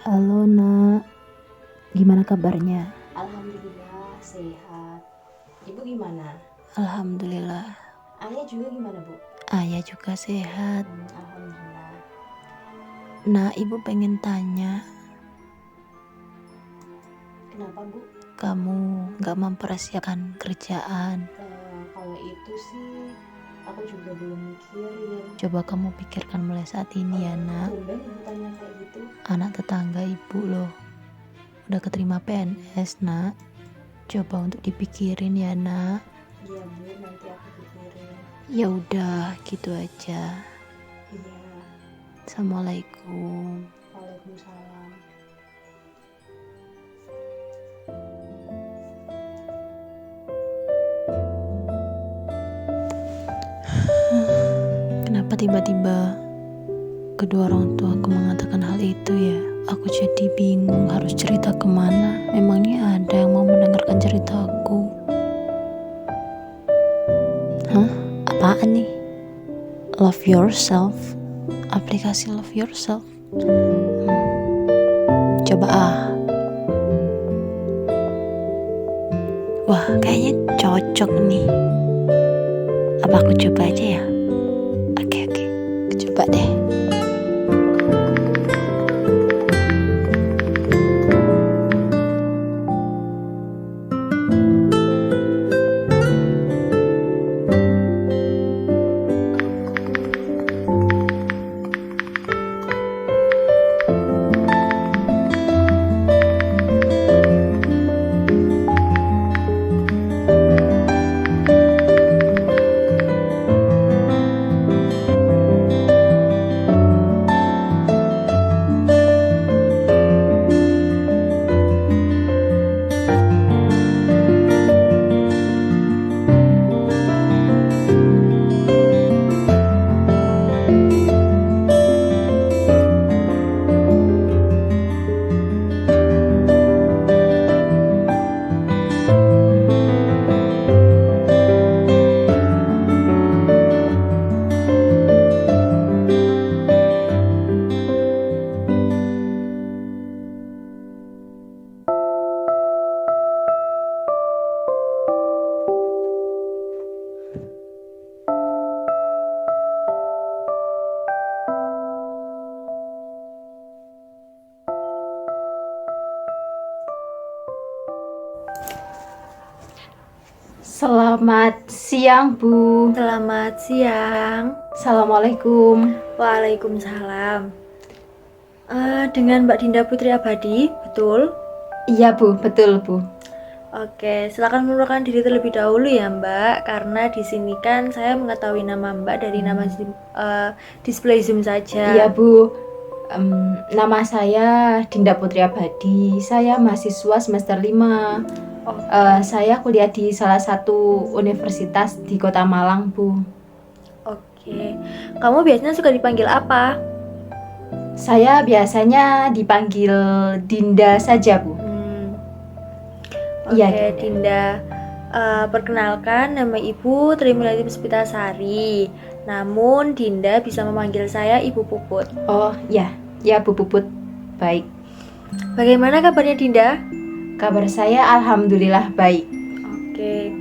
Halo nak, gimana kabarnya? Alhamdulillah sehat. Ibu gimana? Alhamdulillah, Ayah juga gimana, Bu? ayah juga sehat. Alhamdulillah. Nah, ibu pengen tanya, Kenapa, Bu? kamu gak mempersiapkan kerjaan? Kalau itu sih aku juga belum mikirin. Coba kamu pikirkan mulai saat ini ya nak. Tumben Ibu tanya kayak gitu. Anak tetangga ibu loh, udah keterima PNS nak. Coba untuk dipikirin ya nak. Iya, Bu, nanti aku pikirin. Ya udah, gitu aja. Iya. Assalamualaikum. Waalaikumsalam. Kenapa tiba-tiba kedua orang tua aku mengatakan hal itu ya? Aku jadi bingung harus cerita kemana. Memangnya ada yang mau mendengarkan ceritaku? Hah? Apaan nih? Love yourself? Aplikasi love yourself? Coba Wah, kayaknya cocok nih. Apa aku coba aja ya? Oke, coba deh. Selamat siang, Bu. Selamat siang. Assalamualaikum. Waalaikumsalam. Dengan Mbak Dinda Putri Abadi, betul? Iya, Bu, betul, Bu. Oke, silakan mengenalkan diri terlebih dahulu ya, Mbak. Karena di sini kan saya mengetahui nama Mbak dari nama display Zoom saja. Iya, Bu. Nama saya Dinda Putri Abadi. Saya mahasiswa semester 5. Oh. Saya kuliah di salah satu universitas di Kota Malang, Bu. Oke. Kamu biasanya suka dipanggil apa? Saya biasanya dipanggil Dinda saja, Bu. Oke, Iya, Dinda. Perkenalkan, nama Ibu Trimilati Puspitasari. Namun Dinda bisa memanggil saya Ibu Puput. Oh, ya, Bu Puput. Baik. Bagaimana kabarnya Dinda? Kabar saya alhamdulillah baik. Oke.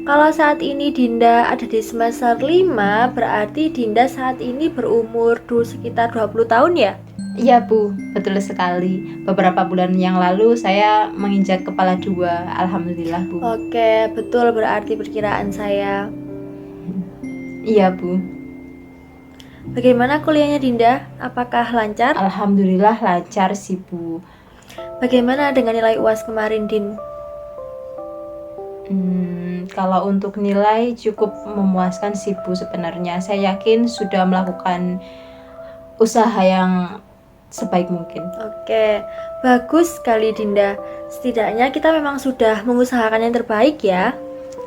Kalau saat ini Dinda ada di semester 5, berarti Dinda saat ini berumur sekitar 20 tahun ya? Iya, Bu, betul sekali. Beberapa bulan yang lalu saya menginjak kepala 2. Alhamdulillah, Bu. Oke, betul berarti perkiraan saya. Iya, Bu. Bagaimana kuliahnya Dinda? Apakah lancar? Alhamdulillah lancar sih, Bu. Bagaimana dengan nilai UAS kemarin, Din? Kalau untuk nilai cukup memuaskan sih, Bu, sebenarnya. Saya yakin sudah melakukan usaha yang sebaik mungkin. Oke, bagus sekali Dinda. Setidaknya kita memang sudah mengusahakan yang terbaik ya.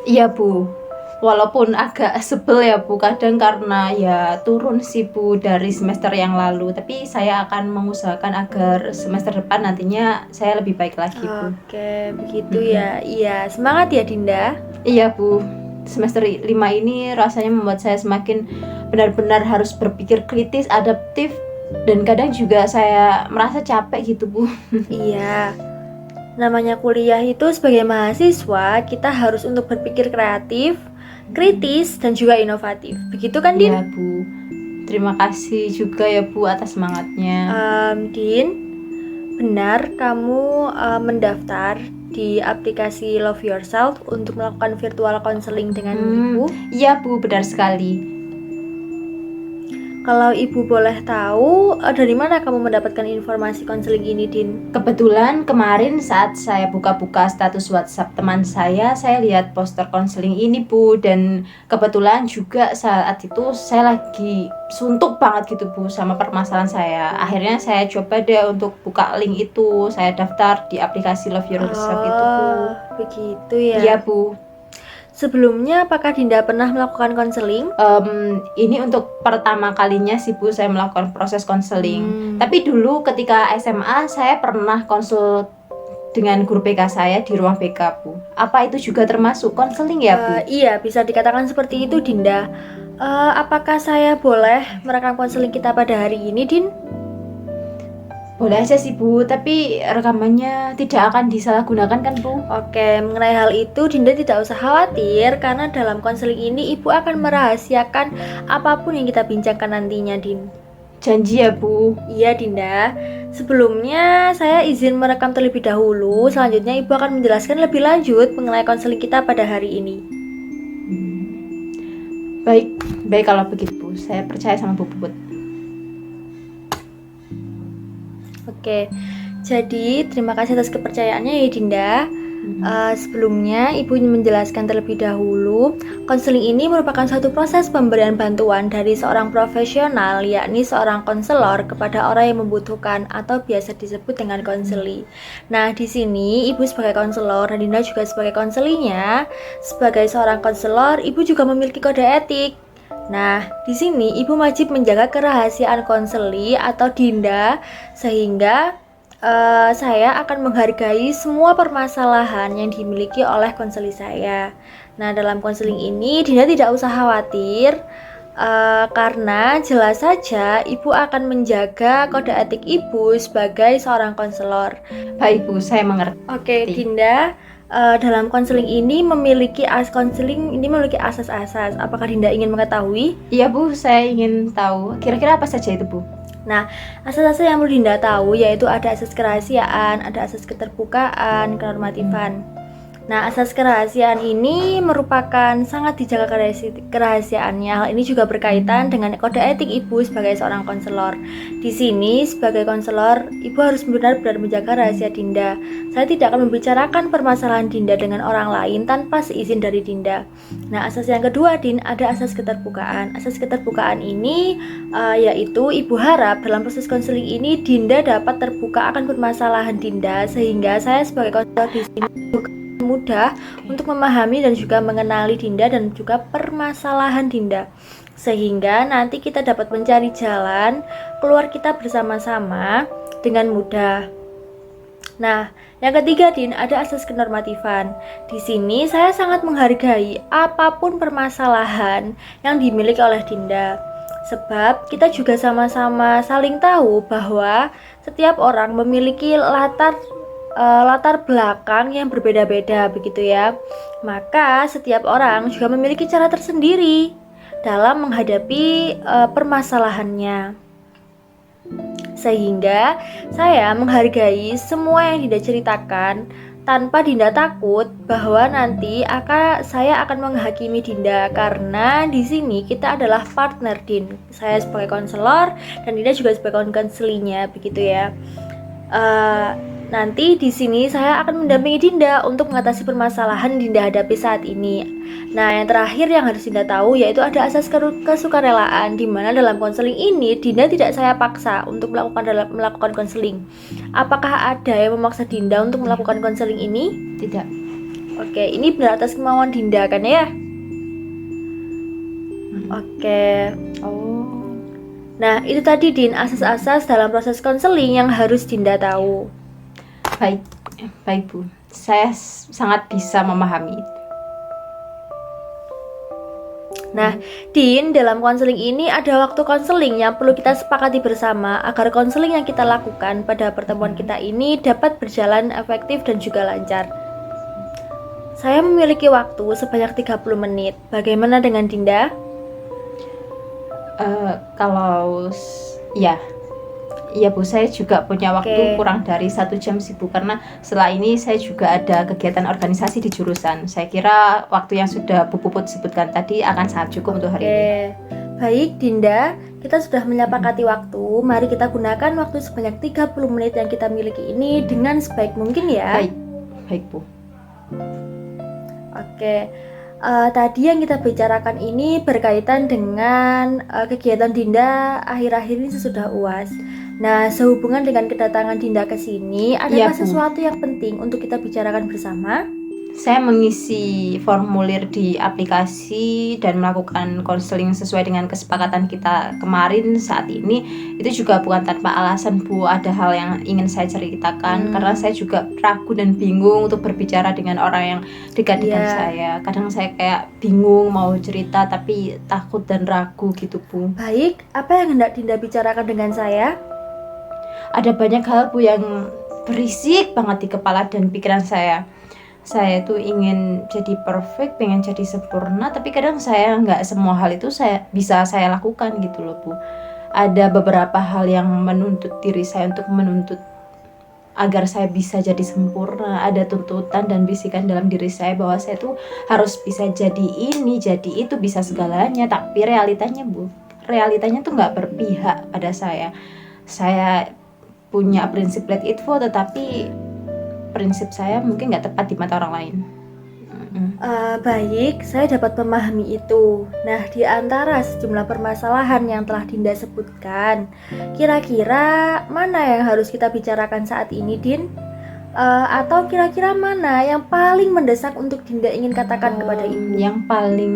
Iya, Bu. Walaupun agak sebel ya, Bu, kadang karena ya turun sih, Bu, dari semester yang lalu. Tapi saya akan mengusahakan agar semester depan nantinya saya lebih baik lagi, Bu. Oke, begitu ya. Iya, semangat ya Dinda. Iya, Bu. Semester 5 ini rasanya membuat saya semakin benar-benar harus berpikir kritis, adaptif, Dan kadang juga saya merasa capek gitu Bu. Iya, namanya kuliah itu sebagai mahasiswa, kita harus untuk berpikir kreatif, kritis, dan juga inovatif. Begitu kan, Din? Iya Bu. Terima kasih juga ya Bu atas semangatnya. Din, benar kamu mendaftar di aplikasi Love Yourself untuk melakukan virtual counseling dengan Ibu? Iya Bu, benar sekali. Kalau Ibu boleh tahu, dari mana kamu mendapatkan informasi konseling ini, Din? Kebetulan kemarin saat saya buka-buka status WhatsApp teman saya lihat poster konseling ini Bu, dan kebetulan juga saat itu saya lagi suntuk banget gitu Bu sama permasalahan saya. Akhirnya saya coba deh untuk buka link itu, saya daftar di aplikasi Love Yourself itu Bu. Begitu ya. Iya Bu. Sebelumnya apakah Dinda pernah melakukan konseling? Ini untuk pertama kalinya sih Bu saya melakukan proses konseling. Tapi dulu ketika SMA saya pernah konsul dengan guru BK saya di ruang BK Bu. Apa itu juga termasuk konseling ya Bu? Iya, bisa dikatakan seperti itu, Dinda. Apakah saya boleh merekam konseling kita pada hari ini, Din? Boleh aja sih Bu, tapi rekamannya tidak akan disalahgunakan kan Bu? Oke, mengenai hal itu Dinda tidak usah khawatir, karena dalam konseling ini Ibu akan merahasiakan apapun yang kita bincangkan nantinya, Din. Janji ya Bu? Iya, Dinda. Sebelumnya saya izin merekam terlebih dahulu, selanjutnya Ibu akan menjelaskan lebih lanjut mengenai konseling kita pada hari ini. Baik kalau begitu Bu, saya percaya sama Bu Puput. Oke, jadi terima kasih atas kepercayaannya ya Dinda. Sebelumnya Ibu ingin menjelaskan terlebih dahulu, konseling ini merupakan suatu proses pemberian bantuan dari seorang profesional, yakni seorang konselor kepada orang yang membutuhkan atau biasa disebut dengan konseli. Nah, di sini Ibu sebagai konselor dan Dinda juga sebagai konselinya. Sebagai seorang konselor, Ibu juga memiliki kode etik. Nah, di sini Ibu wajib menjaga kerahasiaan konseli atau Dinda, sehingga saya akan menghargai semua permasalahan yang dimiliki oleh konseli saya. Nah, dalam konseling ini Dinda tidak usah khawatir, karena jelas saja Ibu akan menjaga kode etik Ibu sebagai seorang konselor. Baik Bu, saya mengerti. Oke, Dinda, dalam konseling ini memiliki asas-asas. Apakah Dinda ingin mengetahui? Iya Bu, saya ingin tahu. Kira-kira apa saja itu Bu? Nah, asas-asas yang perlu Dinda tahu yaitu ada asas kerahasiaan, ada asas keterbukaan, kenormatifan. Nah, asas kerahasiaan ini merupakan sangat dijaga kerahasiaannya. Hal ini juga berkaitan dengan kode etik Ibu sebagai seorang konselor. Di sini sebagai konselor, Ibu harus benar-benar menjaga rahasia Dinda. Saya tidak akan membicarakan permasalahan Dinda dengan orang lain tanpa seizin dari Dinda. Nah, asas yang kedua, Din, ada asas keterbukaan. Asas keterbukaan ini yaitu Ibu harap dalam proses konseling ini Dinda dapat terbuka akan permasalahan Dinda, sehingga saya sebagai konselor di sini mudah untuk memahami dan juga mengenali Dinda dan juga permasalahan Dinda, sehingga nanti kita dapat mencari jalan keluar kita bersama-sama dengan mudah. Nah, yang ketiga, Din, ada asas kenormatifan. Di sini saya sangat menghargai apapun permasalahan yang dimiliki oleh Dinda, sebab kita juga sama-sama saling tahu bahwa setiap orang memiliki latar belakang yang berbeda-beda, begitu ya. Maka setiap orang juga memiliki cara tersendiri dalam menghadapi permasalahannya, sehingga saya menghargai semua yang Dinda ceritakan tanpa Dinda takut bahwa nanti saya akan menghakimi Dinda, karena di sini kita adalah partner, Din. Saya sebagai konselor dan Dinda juga sebagai konselinya, begitu ya. Nanti di sini saya akan mendampingi Dinda untuk mengatasi permasalahan Dinda hadapi saat ini. Nah, yang terakhir yang harus Dinda tahu yaitu ada asas kesukarelaan, di mana dalam konseling ini Dinda tidak saya paksa untuk melakukan konseling. Apakah ada yang memaksa Dinda untuk melakukan konseling ini? Tidak. Oke, ini benar atas kemauan Dinda kan ya? Oke. Oh. Nah, itu tadi, Din, asas-asas dalam proses konseling yang harus Dinda tahu. Baik Bu, saya sangat bisa memahami. Nah, Din, dalam konseling ini ada waktu konseling yang perlu kita sepakati bersama agar konseling yang kita lakukan pada pertemuan kita ini dapat berjalan efektif dan juga lancar. Saya memiliki waktu sebanyak 30 menit. Bagaimana dengan Dinda? Ya Bu, saya juga punya waktu Oke. kurang dari 1 jam sih Bu, karena setelah ini saya juga ada kegiatan organisasi di jurusan. Saya kira waktu yang sudah Bu Puput sebutkan tadi akan sangat cukup untuk hari ini. Oke. Baik, Dinda, kita sudah menyepakati waktu. Mari kita gunakan waktu sebanyak 30 menit yang kita miliki ini dengan sebaik mungkin ya. Baik Bu. Oke. Tadi yang kita bicarakan ini berkaitan dengan kegiatan Dinda akhir-akhir ini sesudah UAS. Nah, sehubungan dengan kedatangan Dinda ke sini, adakah Iya, Bu. sesuatu yang penting untuk kita bicarakan bersama? Saya mengisi formulir di aplikasi dan melakukan konseling sesuai dengan kesepakatan kita kemarin saat ini. Itu juga bukan tanpa alasan Bu, ada hal yang ingin saya ceritakan karena saya juga ragu dan bingung untuk berbicara dengan orang yang dekat dengan Iya. saya. Kadang saya kayak bingung mau cerita tapi takut dan ragu gitu Bu. Baik, apa yang hendak Dinda bicarakan dengan saya? Ada banyak hal Bu yang berisik banget di kepala dan pikiran saya. Saya tuh ingin jadi perfect, pengen jadi sempurna, tapi kadang saya nggak semua hal itu bisa saya lakukan gitu loh Bu. Ada beberapa hal yang menuntut diri saya untuk menuntut agar saya bisa jadi sempurna. Ada tuntutan dan bisikan dalam diri saya bahwa saya tuh harus bisa jadi ini, jadi itu, bisa segalanya. Tapi realitanya Bu, realitanya tuh nggak berpihak pada saya. Saya punya prinsip let it flow, tetapi prinsip saya mungkin nggak tepat di mata orang lain. Baik, saya dapat memahami itu. Nah, di antara sejumlah permasalahan yang telah Dinda sebutkan, kira-kira mana yang harus kita bicarakan saat ini, Din? Atau kira-kira mana yang paling mendesak untuk Dinda ingin katakan kepada Ibu? Yang paling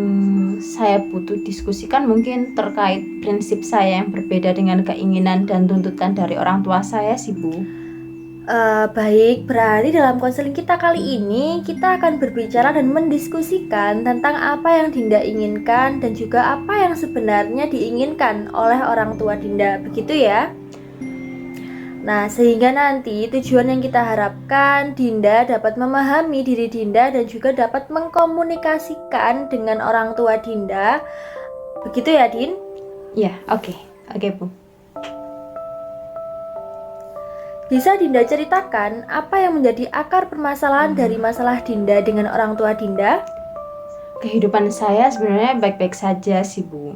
saya butuh diskusikan mungkin terkait prinsip saya yang berbeda dengan keinginan dan tuntutan dari orang tua saya sih Bu. Baik, berarti dalam konseling kita kali ini kita akan berbicara dan mendiskusikan tentang apa yang Dinda inginkan dan juga apa yang sebenarnya diinginkan oleh orang tua Dinda, begitu ya? Nah, sehingga nanti tujuan yang kita harapkan Dinda dapat memahami diri Dinda dan juga dapat mengkomunikasikan dengan orang tua Dinda, begitu ya, Din? Ya, oke Bu. Bisa Dinda ceritakan apa yang menjadi akar permasalahan dari masalah Dinda dengan orang tua Dinda? Kehidupan saya sebenarnya baik-baik saja sih Bu.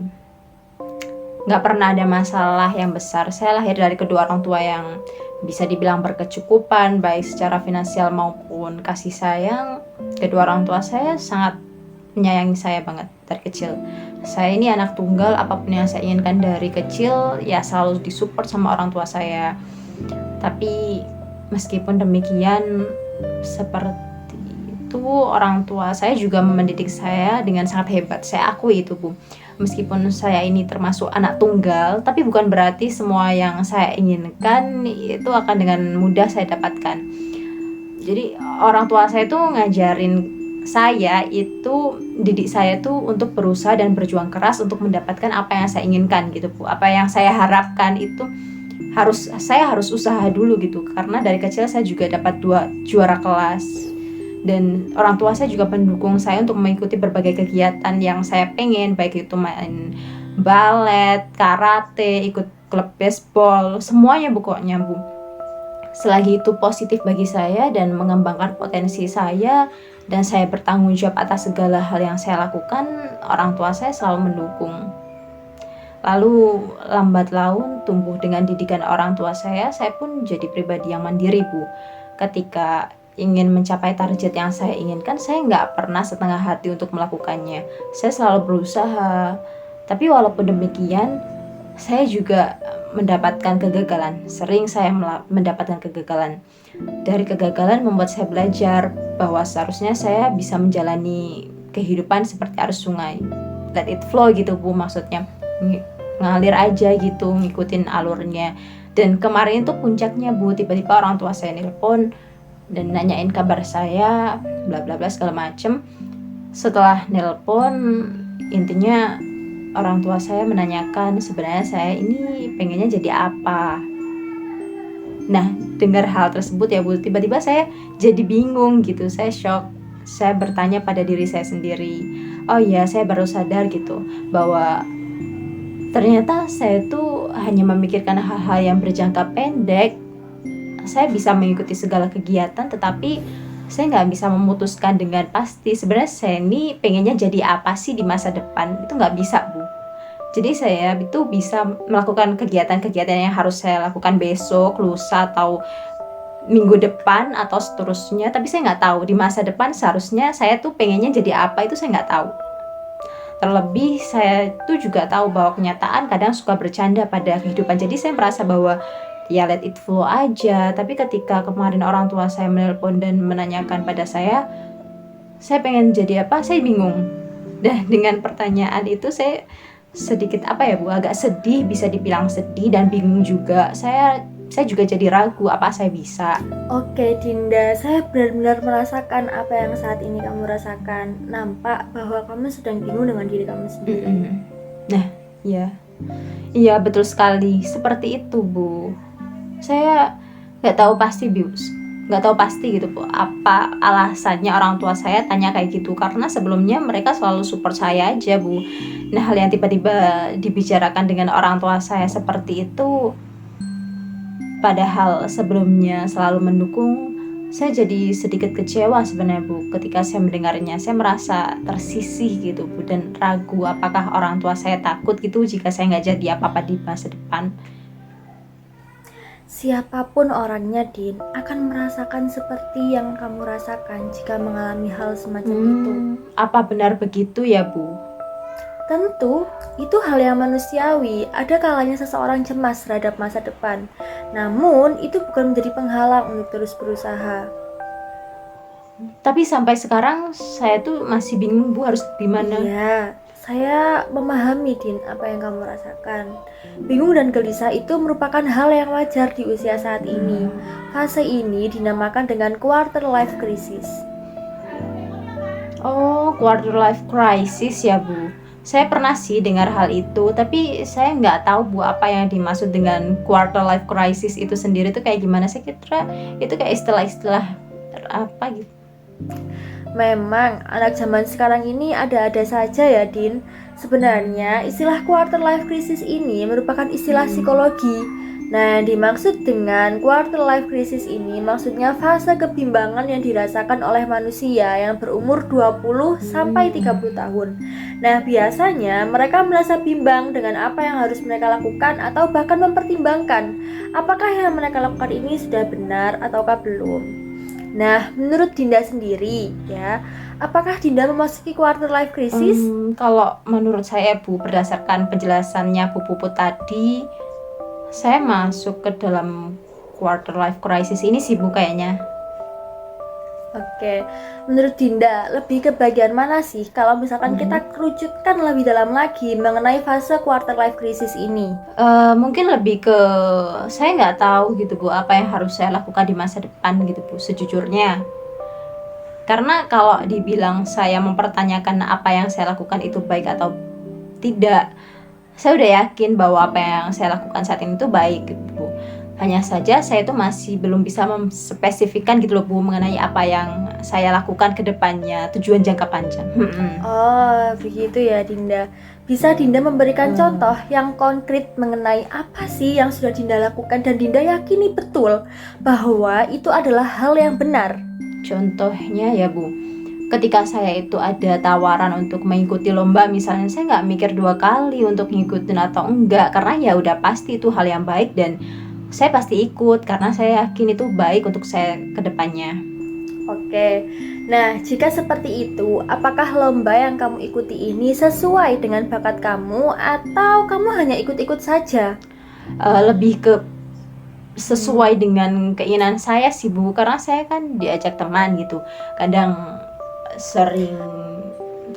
Nggak pernah ada masalah yang besar. Saya lahir dari kedua orang tua yang bisa dibilang berkecukupan, baik secara finansial maupun kasih sayang. Kedua orang tua saya sangat menyayangi saya banget dari kecil. Saya ini anak tunggal, apapun yang saya inginkan dari kecil ya selalu disupport sama orang tua saya. Tapi meskipun demikian, seperti itu orang tua saya juga mendidik saya dengan sangat hebat. Saya akui itu Bu. Meskipun saya ini termasuk anak tunggal, tapi bukan berarti semua yang saya inginkan itu akan dengan mudah saya dapatkan. Jadi orang tua saya itu ngajarin saya itu, didik saya tuh untuk berusaha dan berjuang keras untuk mendapatkan apa yang saya inginkan gitu Bu. Apa yang saya harapkan itu saya harus usaha dulu gitu, karena dari kecil saya juga dapat 2 juara kelas dan orang tua saya juga mendukung saya untuk mengikuti berbagai kegiatan yang saya pengen, baik itu main balet, karate, ikut klub baseball, semuanya pokoknya Bu. Selagi itu positif bagi saya dan mengembangkan potensi saya dan saya bertanggung jawab atas segala hal yang saya lakukan, orang tua saya selalu mendukung. Lalu lambat laun tumbuh dengan didikan orang tua saya pun jadi pribadi yang mandiri Bu. Ketika ingin mencapai target yang saya inginkan, saya nggak pernah setengah hati untuk melakukannya. Saya selalu berusaha. Tapi walaupun demikian, saya juga mendapatkan kegagalan. Sering saya mendapatkan kegagalan. Dari kegagalan membuat saya belajar bahwa seharusnya saya bisa menjalani kehidupan seperti arus sungai. Let it flow gitu Bu, maksudnya ngalir aja gitu, ngikutin alurnya. Dan kemarin itu puncaknya Bu, tiba-tiba orang tua saya nelpon dan nanyain kabar saya, bla bla bla segala macem. Setelah nelpon intinya orang tua saya menanyakan sebenarnya saya ini pengennya jadi apa. Nah, dengar hal tersebut ya Bu, tiba-tiba saya jadi bingung gitu, saya shock. Saya bertanya pada diri saya sendiri, oh iya saya baru sadar gitu bahwa ternyata saya tuh hanya memikirkan hal-hal yang berjangka pendek. Saya bisa mengikuti segala kegiatan, tetapi saya nggak bisa memutuskan dengan pasti sebenarnya saya ini pengennya jadi apa sih di masa depan. Itu nggak bisa Bu. Jadi saya itu bisa melakukan kegiatan-kegiatan yang harus saya lakukan besok, lusa, atau minggu depan, atau seterusnya. Tapi saya nggak tahu di masa depan seharusnya saya tuh pengennya jadi apa, itu saya nggak tahu. Terlebih saya tuh juga tahu bahwa kenyataan kadang suka bercanda pada kehidupan. Jadi saya merasa bahwa ya let it flow aja. Tapi ketika kemarin orang tua saya menelpon dan menanyakan pada saya pengen jadi apa, saya bingung. Dan dengan pertanyaan itu saya sedikit apa ya Bu, agak sedih, bisa dibilang sedih dan bingung juga. Saya juga jadi ragu apa saya bisa. Oke Dinda, saya benar-benar merasakan apa yang saat ini kamu rasakan. Nampak bahwa kamu sedang bingung dengan diri kamu sendiri. Nah, iya betul sekali, seperti itu Bu. Saya nggak tahu pasti gitu Bu, apa alasannya orang tua saya tanya kayak gitu, karena sebelumnya mereka selalu support saya aja Bu. Nah, hal yang tiba-tiba dibicarakan dengan orang tua saya seperti itu, padahal sebelumnya selalu mendukung, saya jadi sedikit kecewa sebenarnya Bu. Ketika saya mendengarnya, saya merasa tersisih gitu Bu, dan ragu apakah orang tua saya takut gitu jika saya nggak jadi apa-apa di masa depan. Siapapun orangnya Din akan merasakan seperti yang kamu rasakan jika mengalami hal semacam itu. Apa benar begitu ya Bu? Tentu, itu hal yang manusiawi. Ada kalanya seseorang cemas terhadap masa depan. Namun, itu bukan menjadi penghalang untuk terus berusaha. Tapi sampai sekarang saya tuh masih bingung Bu, harus gimana. Iya, saya memahami Din apa yang kamu rasakan. Bingung dan gelisah itu merupakan hal yang wajar di usia saat ini. Fase ini dinamakan dengan quarter life crisis. Oh, quarter life crisis ya Bu. Saya pernah sih dengar hal itu, tapi saya nggak tahu Bu apa yang dimaksud dengan quarter life crisis itu sendiri tuh kayak gimana. Saya kira itu kayak istilah-istilah apa gitu. Memang anak zaman sekarang ini ada-ada saja ya Din. Sebenarnya istilah quarter life crisis ini merupakan istilah psikologi. Nah, yang dimaksud dengan quarter life crisis ini maksudnya fase kebimbangan yang dirasakan oleh manusia yang berumur 20 sampai 30 tahun. Nah, biasanya mereka merasa bimbang dengan apa yang harus mereka lakukan atau bahkan mempertimbangkan apakah yang mereka lakukan ini sudah benar ataukah belum. Nah, menurut Dinda sendiri ya, apakah Dinda memasuki quarter life crisis? Kalau menurut saya Bu, berdasarkan penjelasannya Bu Puput tadi, saya masuk ke dalam quarter life crisis ini sih Bu kayaknya. Oke, menurut Dinda lebih ke bagian mana sih kalau misalkan kita kerucutkan lebih dalam lagi mengenai fase quarter life crisis ini? Mungkin lebih ke saya nggak tahu gitu Bu, apa yang harus saya lakukan di masa depan gitu Bu, sejujurnya. Karena kalau dibilang saya mempertanyakan apa yang saya lakukan itu baik atau tidak, saya udah yakin bahwa apa yang saya lakukan saat ini itu baik gitu Bu. Hanya saja saya itu masih belum bisa memspesifikkan gitu loh Bu, mengenai apa yang saya lakukan ke depannya, tujuan jangka panjang. Oh, begitu ya Dinda. Bisa Dinda memberikan contoh yang konkret mengenai apa sih yang sudah Dinda lakukan dan Dinda yakini betul bahwa itu adalah hal yang benar? Contohnya ya Bu, ketika saya itu ada tawaran untuk mengikuti lomba misalnya, saya nggak mikir dua kali untuk ngikutin atau enggak, karena ya udah pasti itu hal yang baik dan saya pasti ikut karena saya yakin itu baik untuk saya ke depannya. Oke, nah jika seperti itu, apakah lomba yang kamu ikuti ini sesuai dengan bakat kamu atau kamu hanya ikut-ikut saja? Lebih ke sesuai dengan keinginan saya sih Bu, karena saya kan diajak teman gitu.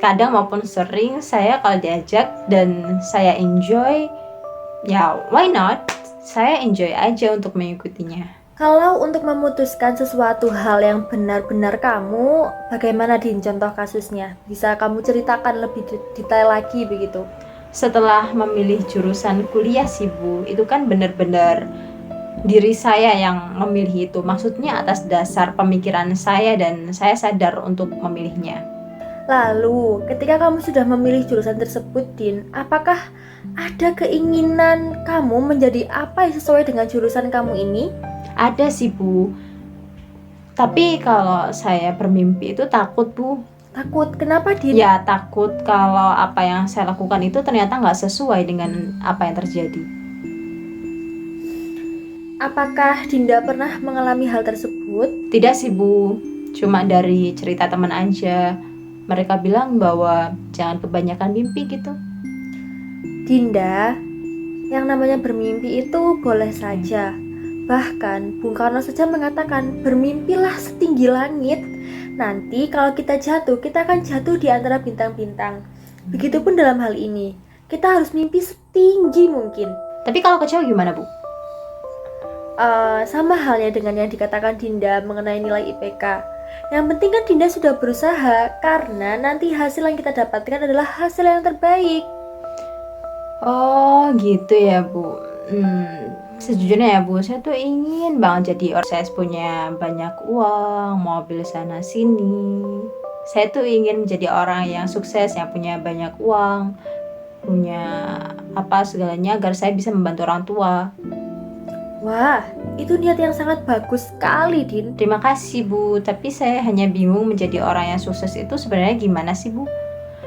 Kadang maupun sering saya kalau diajak dan saya enjoy, ya why not? Saya enjoy aja untuk mengikutinya. Kalau untuk memutuskan sesuatu hal yang benar-benar kamu, bagaimana Din contoh kasusnya? Bisa kamu ceritakan lebih detail lagi begitu? Setelah memilih jurusan kuliah sih Bu, itu kan benar-benar diri saya yang memilih itu. Maksudnya atas dasar pemikiran saya dan saya sadar untuk memilihnya. Lalu, ketika kamu sudah memilih jurusan tersebut, Din, apakah ada keinginan kamu menjadi apa yang sesuai dengan jurusan kamu ini? Ada sih Bu, tapi kalau saya bermimpi itu takut Bu. Takut, kenapa Din? Ya takut kalau apa yang saya lakukan itu ternyata nggak sesuai dengan apa yang terjadi. Apakah Dinda pernah mengalami hal tersebut? Tidak sih Bu, cuma dari cerita teman aja. Mereka bilang bahwa jangan kebanyakan mimpi gitu. Dinda, yang namanya bermimpi itu boleh saja. Bahkan Bung Karno saja mengatakan bermimpilah setinggi langit. Nanti kalau kita jatuh, kita akan jatuh di antara bintang-bintang. Begitupun dalam hal ini, kita harus mimpi setinggi mungkin. Tapi kalau kecewa gimana Bu? Sama halnya dengan yang dikatakan Dinda mengenai nilai IPK. Yang penting kan Dinda sudah berusaha, karena nanti hasil yang kita dapatkan adalah hasil yang terbaik. Oh gitu ya Bu. Sejujurnya ya Bu, saya tuh ingin banget jadi orang. Saya punya banyak uang, mobil sana sini. Saya tuh ingin menjadi orang yang sukses, yang punya banyak uang, punya apa segalanya agar saya bisa membantu orang tua. Wah, itu niat yang sangat bagus sekali, Din. Terima kasih Bu, tapi saya hanya bingung menjadi orang yang sukses itu sebenarnya gimana sih Bu?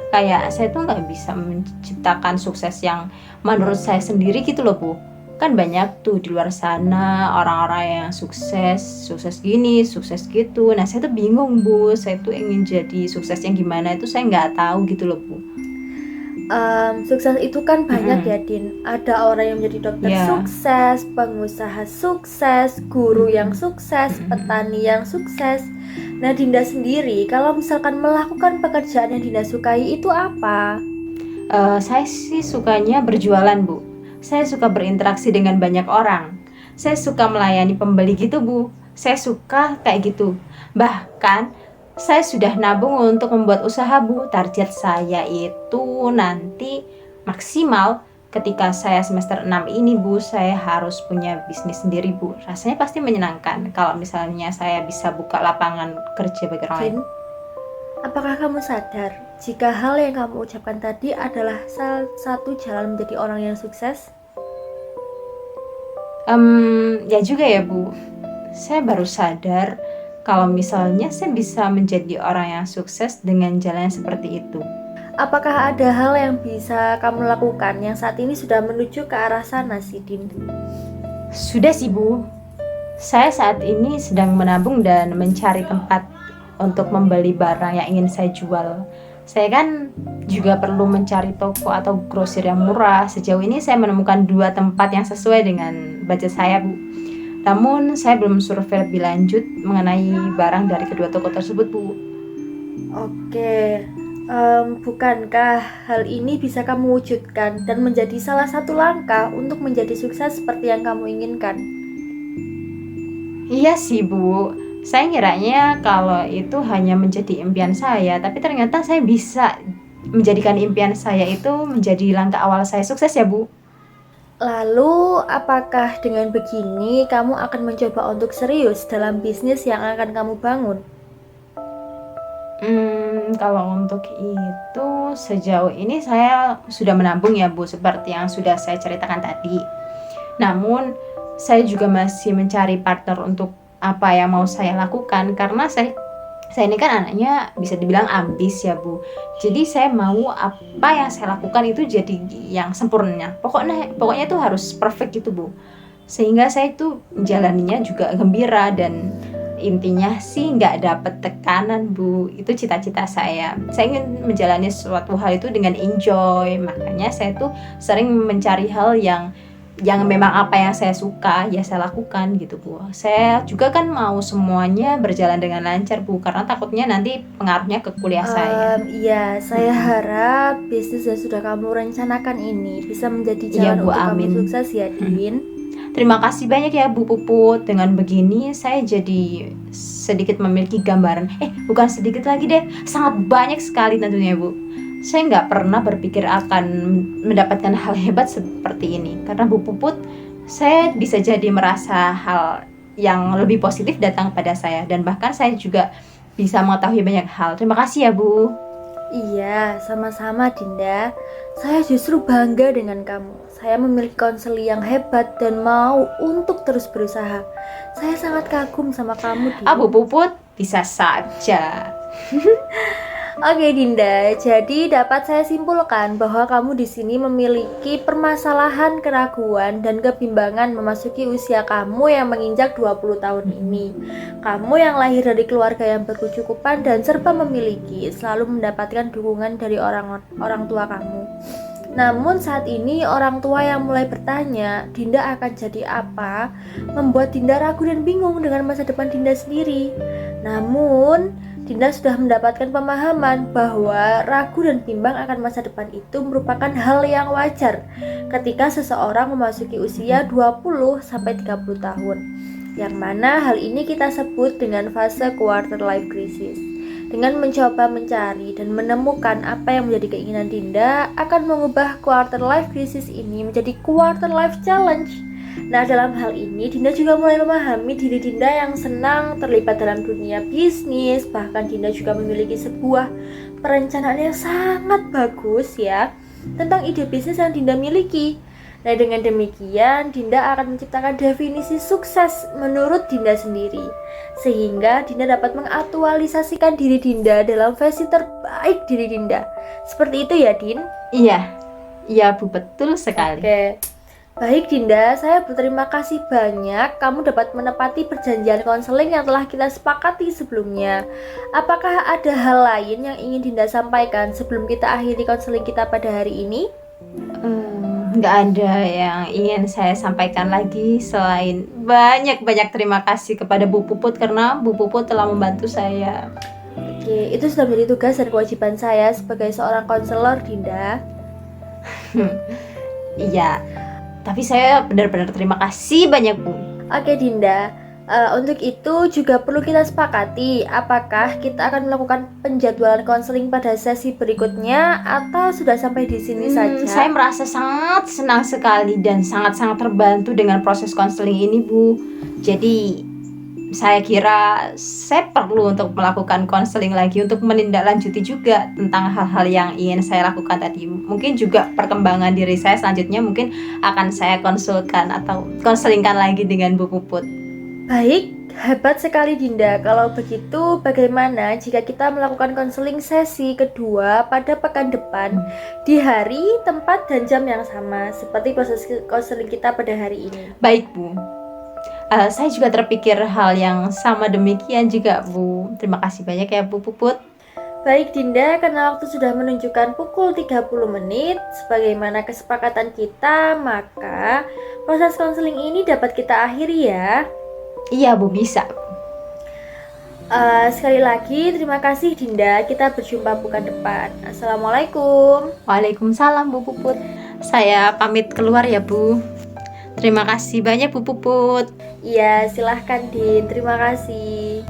Kayak saya tuh nggak bisa menciptakan sukses yang menurut saya sendiri gitu loh Bu. Kan banyak tuh di luar sana orang-orang yang sukses gini, sukses gitu. Nah saya tuh bingung Bu, saya tuh ingin jadi sukses yang gimana itu saya nggak tahu gitu loh Bu. Sukses itu kan banyak ya Din. Ada orang yang menjadi dokter Yeah. sukses, pengusaha sukses, guru yang sukses, petani yang sukses. Nah Dinda sendiri, kalau misalkan melakukan pekerjaan yang Dinda sukai itu apa? Saya sih sukanya berjualan Bu. Saya suka berinteraksi dengan banyak orang. Saya suka melayani pembeli gitu Bu. Saya suka kayak gitu. Bahkan saya sudah nabung untuk membuat usaha Bu. Target saya itu nanti maksimal ketika saya semester 6 ini Bu, saya harus punya bisnis sendiri Bu. Rasanya pasti menyenangkan kalau misalnya saya bisa buka lapangan kerja bagi orang lain. Din, apakah kamu sadar jika hal yang kamu ucapkan tadi adalah salah satu jalan menjadi orang yang sukses? Ya juga ya Bu. Saya baru sadar kalau misalnya saya bisa menjadi orang yang sukses dengan jalan yang seperti itu. Apakah ada hal yang bisa kamu lakukan yang saat ini sudah menuju ke arah sana sih, Din? Sudah sih Bu. Saya saat ini sedang menabung dan mencari tempat untuk membeli barang yang ingin saya jual. Saya kan juga perlu mencari toko atau grosir yang murah. Sejauh ini saya menemukan 2 tempat yang sesuai dengan budget saya Bu. Namun saya belum survei lebih lanjut mengenai barang dari kedua toko tersebut Bu. Oke, bukankah hal ini bisa kamu wujudkan dan menjadi salah satu langkah untuk menjadi sukses seperti yang kamu inginkan? Iya sih Bu, saya kiranya kalau itu hanya menjadi impian saya, tapi ternyata saya bisa menjadikan impian saya itu menjadi langkah awal saya sukses ya Bu. Lalu, apakah dengan begini kamu akan mencoba untuk serius dalam bisnis yang akan kamu bangun? Kalau untuk itu sejauh ini saya sudah menabung ya Bu, seperti yang sudah saya ceritakan tadi. Namun saya juga masih mencari partner untuk apa yang mau saya lakukan, karena saya ini kan anaknya bisa dibilang ambis ya Bu. Jadi saya mau apa yang saya lakukan itu jadi yang sempurna. Pokoknya itu harus perfect gitu Bu. Sehingga saya itu menjalaninya juga gembira dan intinya sih nggak dapet tekanan Bu. Itu cita-cita saya. Saya ingin menjalani suatu hal itu dengan enjoy. Makanya saya tuh sering mencari hal yang memang apa yang saya suka ya saya lakukan gitu Bu. Saya juga kan mau semuanya berjalan dengan lancar Bu, karena takutnya nanti pengaruhnya ke kuliah saya. Iya, saya harap bisnis yang sudah kamu rencanakan ini bisa menjadi Iya, jalan Bu, untuk amin. kamu sukses ya, Din. Terima kasih banyak ya Bu Puput. Dengan begini saya jadi sedikit memiliki gambaran. Bukan sedikit lagi deh, sangat banyak sekali tentunya Bu. Saya nggak pernah berpikir akan mendapatkan hal hebat seperti ini. Karena Bu Puput, saya bisa jadi merasa hal yang lebih positif datang pada saya. Dan bahkan saya juga bisa mengetahui banyak hal. Terima kasih ya Bu. Iya, sama-sama Dinda. Saya justru bangga dengan kamu. Saya memiliki konseling yang hebat dan mau untuk terus berusaha. Saya sangat kagum sama kamu, Dinda. Bu Puput, bisa saja. Oke Dinda, jadi dapat saya simpulkan bahwa kamu di sini memiliki permasalahan keraguan dan kebimbangan memasuki usia kamu yang menginjak 20 tahun ini. Kamu yang lahir dari keluarga yang berkecukupan dan serba memiliki, selalu mendapatkan dukungan dari orang tua kamu. Namun saat ini orang tua yang mulai bertanya, Dinda akan jadi apa, membuat Dinda ragu dan bingung dengan masa depan Dinda sendiri. Namun Dinda sudah mendapatkan pemahaman bahwa ragu dan bimbang akan masa depan itu merupakan hal yang wajar ketika seseorang memasuki usia 20-30 tahun, yang mana hal ini kita sebut dengan fase quarter life crisis. Dengan mencoba mencari dan menemukan apa yang menjadi keinginan Dinda akan mengubah quarter life crisis ini menjadi quarter life challenge. Nah, dalam hal ini Dinda juga mulai memahami diri Dinda yang senang terlibat dalam dunia bisnis. Bahkan Dinda juga memiliki sebuah perencanaan yang sangat bagus ya tentang ide bisnis yang Dinda miliki. Nah, dengan demikian Dinda akan menciptakan definisi sukses menurut Dinda sendiri, sehingga Dinda dapat mengaktualisasikan diri Dinda dalam versi terbaik diri Dinda. Seperti itu ya, Din? Iya Bu, betul sekali. Oke. Baik Dinda, saya berterima kasih banyak kamu dapat menepati perjanjian konseling yang telah kita sepakati sebelumnya. Apakah ada hal lain yang ingin Dinda sampaikan sebelum kita akhiri konseling kita pada hari ini? Nggak ada yang ingin saya sampaikan lagi selain banyak-banyak terima kasih kepada Bu Puput karena Bu Puput telah membantu saya. Oke, itu sudah menjadi tugas dan kewajiban saya sebagai seorang konselor, Dinda. Iya, tapi saya benar-benar terima kasih banyak Bu. Oke Dinda, untuk itu juga perlu kita sepakati apakah kita akan melakukan penjadwalan konseling pada sesi berikutnya atau sudah sampai di sini saja. Saya merasa sangat senang sekali dan sangat-sangat terbantu dengan proses konseling ini Bu. Jadi saya kira saya perlu untuk melakukan konseling lagi untuk menindaklanjuti juga tentang hal-hal yang ingin saya lakukan tadi. Mungkin juga perkembangan diri saya selanjutnya mungkin akan saya konsulkan atau konselingkan lagi dengan Bu Puput. Baik, hebat sekali Dinda. Kalau begitu bagaimana jika kita melakukan konseling sesi kedua pada pekan depan di hari, tempat, dan jam yang sama seperti proses konseling kita pada hari ini? Baik Bu. Saya juga terpikir hal yang sama demikian juga Bu. Terima kasih banyak ya Bu Puput. Baik Dinda, karena waktu sudah menunjukkan pukul 30 menit sebagaimana kesepakatan kita, maka proses konseling ini dapat kita akhiri ya. Iya Bu, bisa. Sekali lagi terima kasih Dinda. Kita berjumpa pekan depan. Assalamualaikum. Waalaikumsalam Bu Puput. Saya pamit keluar ya Bu. Terima kasih banyak Bu Puput. Iya, silahkan Din. Terima kasih.